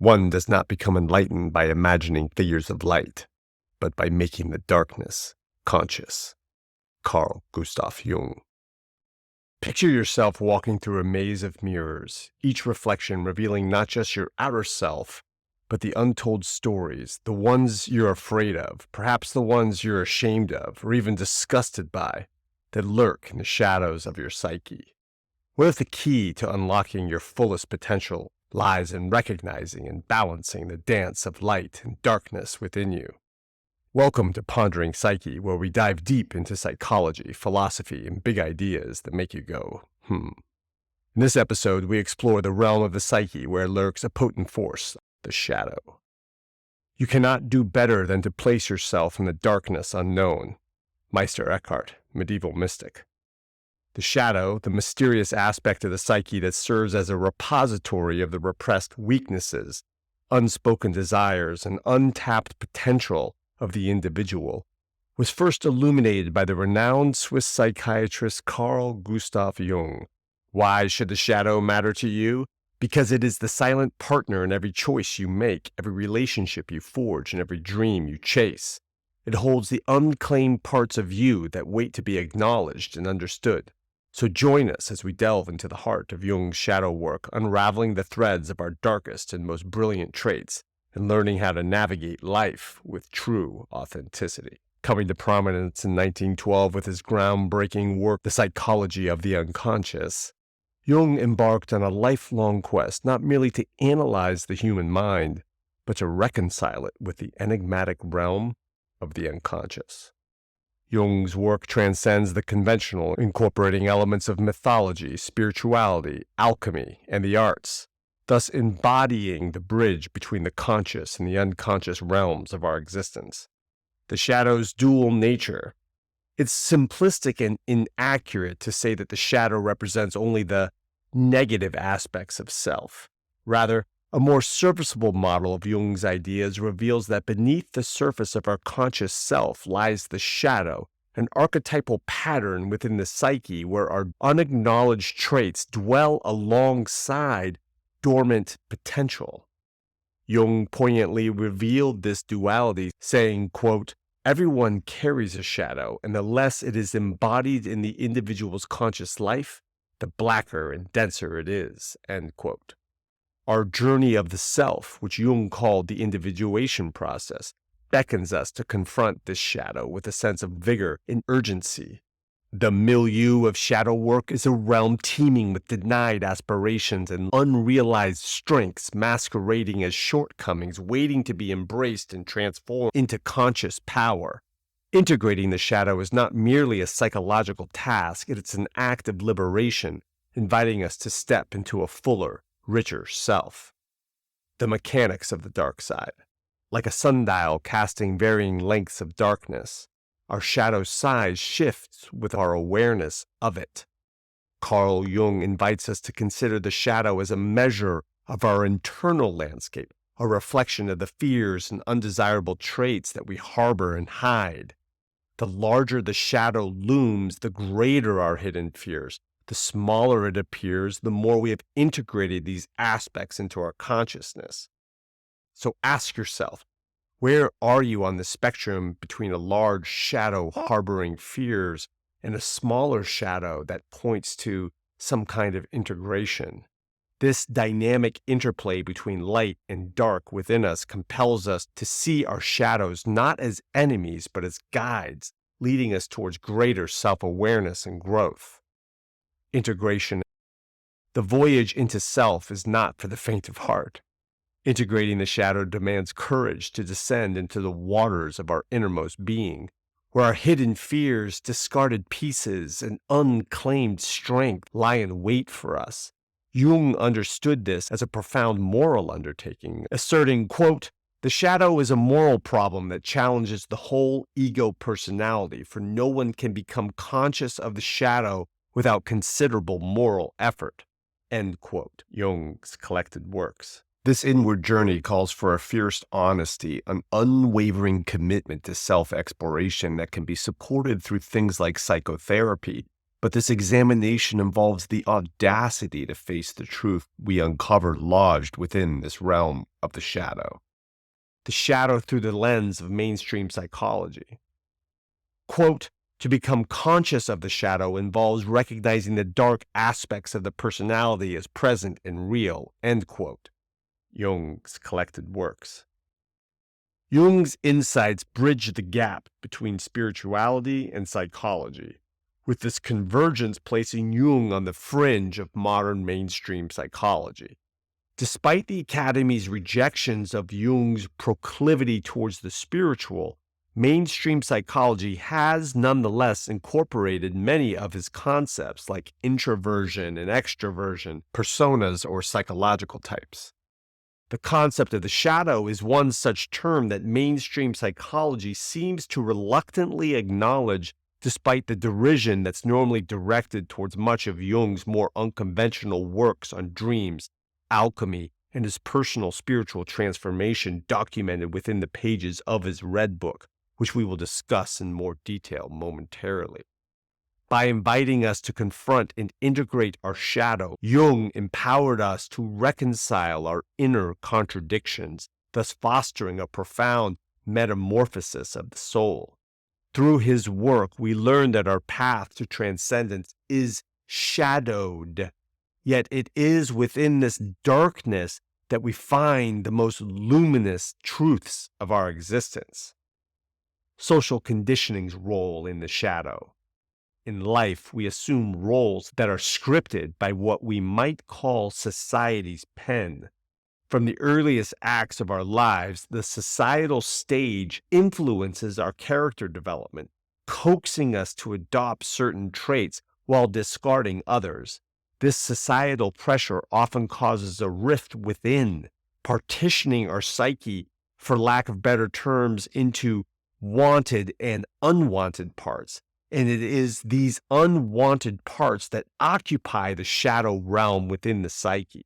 One does not become enlightened by imagining figures of light, but by making the darkness conscious. Carl Gustav Jung. Picture yourself walking through a maze of mirrors, each reflection revealing not just your outer self, but the untold stories, the ones you're afraid of, perhaps the ones you're ashamed of, or even disgusted by, that lurk in the shadows of your psyche. What if the key to unlocking your fullest potential lies in recognizing and balancing the dance of light and darkness within you? Welcome to Pondering Psyche, where we dive deep into psychology, philosophy, and big ideas that make you go, In this episode, we explore the realm of the psyche where lurks a potent force, the shadow. You cannot do better than to place yourself in the darkness unknown. Meister Eckhart, medieval mystic. The shadow, the mysterious aspect of the psyche that serves as a repository of the repressed weaknesses, unspoken desires, and untapped potential of the individual, was first illuminated by the renowned Swiss psychiatrist Carl Gustav Jung. Why should the shadow matter to you? Because it is the silent partner in every choice you make, every relationship you forge, and every dream you chase. It holds the unclaimed parts of you that wait to be acknowledged and understood. So join us as we delve into the heart of Jung's shadow work, unraveling the threads of our darkest and most brilliant traits, and learning how to navigate life with true authenticity. Coming to prominence in 1912 with his groundbreaking work, The Psychology of the Unconscious, Jung embarked on a lifelong quest not merely to analyze the human mind, but to reconcile it with the enigmatic realm of the unconscious. Jung's work transcends the conventional, incorporating elements of mythology, spirituality, alchemy, and the arts, thus embodying the bridge between the conscious and the unconscious realms of our existence. The shadow's dual nature. It's simplistic and inaccurate to say that the shadow represents only the negative aspects of self. Rather, a more serviceable model of Jung's ideas reveals that beneath the surface of our conscious self lies the shadow, an archetypal pattern within the psyche where our unacknowledged traits dwell alongside dormant potential. Jung poignantly revealed this duality, saying, quote, "Everyone carries a shadow, and the less it is embodied in the individual's conscious life, the blacker and denser it is," end quote. Our journey of the self, which Jung called the individuation process, beckons us to confront this shadow with a sense of vigor and urgency. The milieu of shadow work is a realm teeming with denied aspirations and unrealized strengths masquerading as shortcomings waiting to be embraced and transformed into conscious power. Integrating the shadow is not merely a psychological task, it's an act of liberation, inviting us to step into a fuller, richer self. The mechanics of the dark side. Like a sundial casting varying lengths of darkness, our shadow's size shifts with our awareness of it. Carl Jung invites us to consider the shadow as a measure of our internal landscape, a reflection of the fears and undesirable traits that we harbor and hide. The larger the shadow looms, the greater our hidden fears. The smaller it appears, the more we have integrated these aspects into our consciousness. So ask yourself, where are you on the spectrum between a large shadow harboring fears and a smaller shadow that points to some kind of integration? This dynamic interplay between light and dark within us compels us to see our shadows not as enemies, but as guides, leading us towards greater self-awareness and growth. Integration. The voyage into self is not for the faint of heart. Integrating the shadow demands courage to descend into the waters of our innermost being, where our hidden fears, discarded pieces, and unclaimed strength lie in wait for us. Jung understood this as a profound moral undertaking, asserting, quote, "The shadow is a moral problem that challenges the whole ego personality, for no one can become conscious of the shadow without considerable moral effort," end quote. Jung's collected works. This inward journey calls for a fierce honesty, an unwavering commitment to self-exploration that can be supported through things like psychotherapy, But this examination involves the audacity to face the truth we uncover lodged within this realm of the shadow. The shadow through the lens of mainstream psychology. Quote, to become conscious of the shadow involves recognizing the dark aspects of the personality as present and real, end quote. Jung's collected works. Jung's insights bridge the gap between spirituality and psychology, with this convergence placing Jung on the fringe of modern mainstream psychology. Despite the Academy's rejections of Jung's proclivity towards the spiritual, mainstream psychology has nonetheless incorporated many of his concepts like introversion and extroversion, personas, or psychological types. The concept of the shadow is one such term that mainstream psychology seems to reluctantly acknowledge, despite the derision that's normally directed towards much of Jung's more unconventional works on dreams, alchemy, and his personal spiritual transformation documented within the pages of his Red Book, which we will discuss in more detail momentarily. By inviting us to confront and integrate our shadow, Jung empowered us to reconcile our inner contradictions, thus fostering a profound metamorphosis of the soul. Through his work, we learn that our path to transcendence is shadowed, yet it is within this darkness that we find the most luminous truths of our existence. Social conditioning's role in the shadow. In life, we assume roles that are scripted by what we might call society's pen. From the earliest acts of our lives, the societal stage influences our character development, coaxing us to adopt certain traits while discarding others. This societal pressure often causes a rift within, partitioning our psyche, for lack of better terms, into wanted and unwanted parts. And it is these unwanted parts that occupy the shadow realm within the psyche.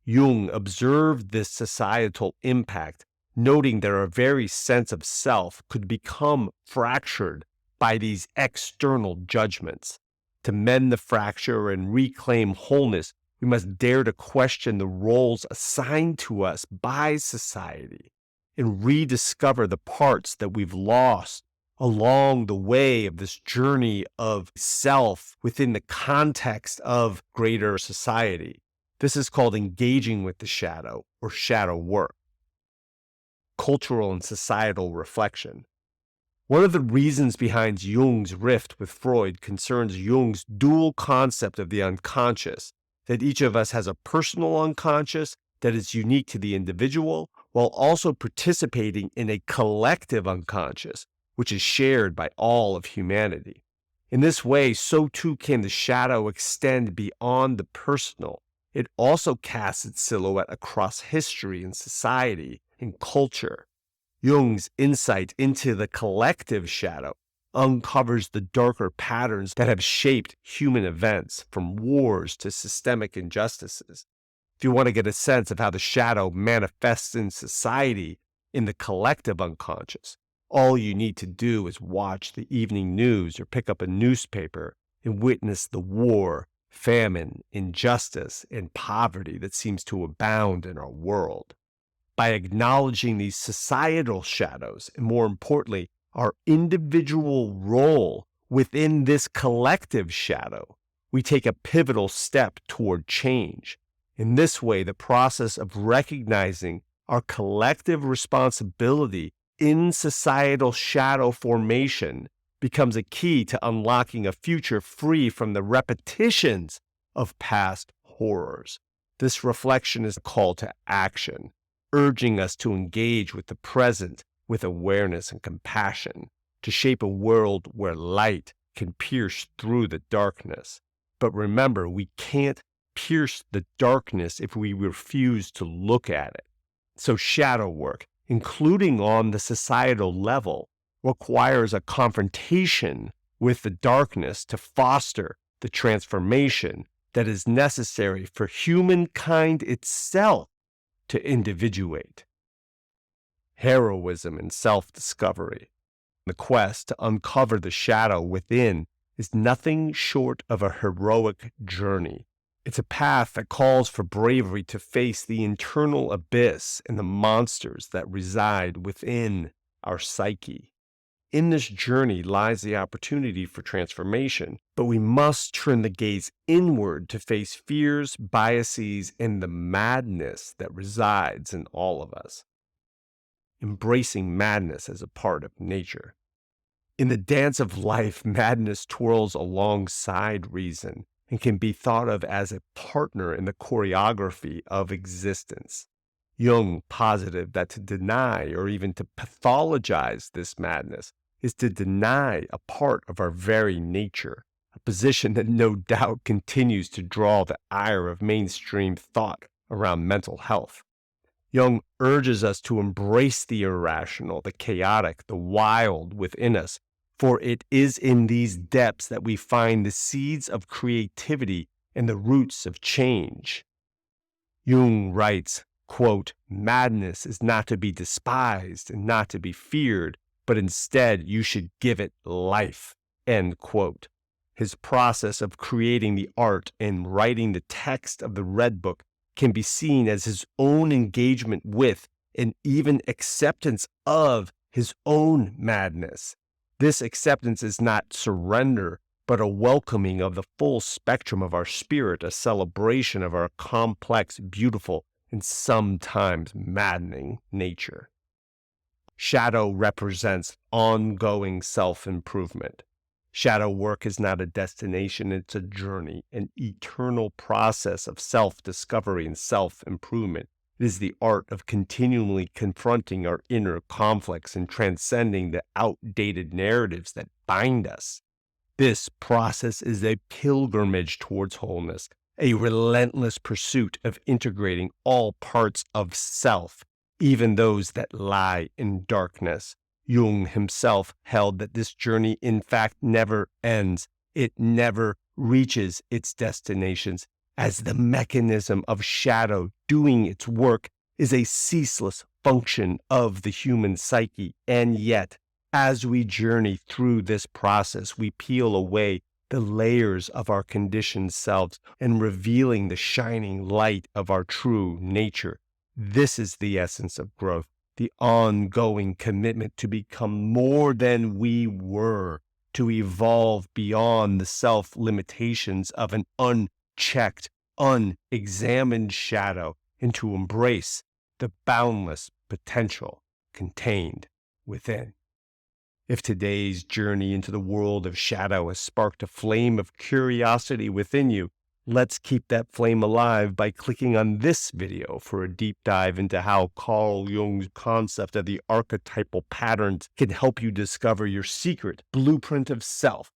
Jung observed this societal impact, noting that our very sense of self could become fractured by these external judgments. To mend the fracture and reclaim wholeness, we must dare to question the roles assigned to us by society and rediscover the parts that we've lost along the way of this journey of self within the context of greater society. This is called engaging with the shadow or shadow work. Cultural and societal reflection. One of the reasons behind Jung's rift with Freud concerns Jung's dual concept of the unconscious, that each of us has a personal unconscious that is unique to the individual, while also participating in a collective unconscious, which is shared by all of humanity. In this way, so too can the shadow extend beyond the personal. It also casts its silhouette across history and society and culture. Jung's insight into the collective shadow uncovers the darker patterns that have shaped human events, from wars to systemic injustices. If you want to get a sense of how the shadow manifests in society, in the collective unconscious, all you need to do is watch the evening news or pick up a newspaper and witness the war, famine, injustice, and poverty that seems to abound in our world. By acknowledging these societal shadows, and more importantly, our individual role within this collective shadow, we take a pivotal step toward change. In this way, the process of recognizing our collective responsibility in societal shadow formation becomes a key to unlocking a future free from the repetitions of past horrors. This reflection is a call to action, urging us to engage with the present with awareness and compassion, to shape a world where light can pierce through the darkness. But remember, we can't pierce the darkness if we refuse to look at it. So shadow work, including on the societal level, requires a confrontation with the darkness to foster the transformation that is necessary for humankind itself to individuate. Heroism and self-discovery. The quest to uncover the shadow within is nothing short of a heroic journey. It's a path that calls for bravery to face the internal abyss and the monsters that reside within our psyche. In this journey lies the opportunity for transformation, but we must turn the gaze inward to face fears, biases, and the madness that resides in all of us. Embracing madness as a part of nature. In the dance of life, madness twirls alongside reason and can be thought of as a partner in the choreography of existence. Jung posited that to deny or even to pathologize this madness is to deny a part of our very nature, a position that no doubt continues to draw the ire of mainstream thought around mental health. Jung urges us to embrace the irrational, the chaotic, the wild within us, for it is in these depths that we find the seeds of creativity and the roots of change. Jung writes, quote, "Madness is not to be despised and not to be feared, but instead you should give it life," end quote. His process of creating the art and writing the text of the Red Book can be seen as his own engagement with and even acceptance of his own madness. This acceptance is not surrender, but a welcoming of the full spectrum of our spirit, a celebration of our complex, beautiful, and sometimes maddening nature. Shadow represents ongoing self-improvement. Shadow work is not a destination, it's a journey, an eternal process of self-discovery and self-improvement. It is the art of continually confronting our inner conflicts and transcending the outdated narratives that bind us. This process is a pilgrimage towards wholeness, a relentless pursuit of integrating all parts of self, even those that lie in darkness. Jung himself held that this journey in fact never ends. It never reaches its destinations, as the mechanism of shadow doing its work is a ceaseless function of the human psyche. And yet, as we journey through this process, we peel away the layers of our conditioned selves and revealing the shining light of our true nature. This is the essence of growth, the ongoing commitment to become more than we were, to evolve beyond the self-limitations of an unchecked, unexamined shadow, and to embrace the boundless potential contained within. If today's journey into the world of shadow has sparked a flame of curiosity within you, let's keep that flame alive by clicking on this video for a deep dive into how Carl Jung's concept of the archetypal patterns can help you discover your secret blueprint of self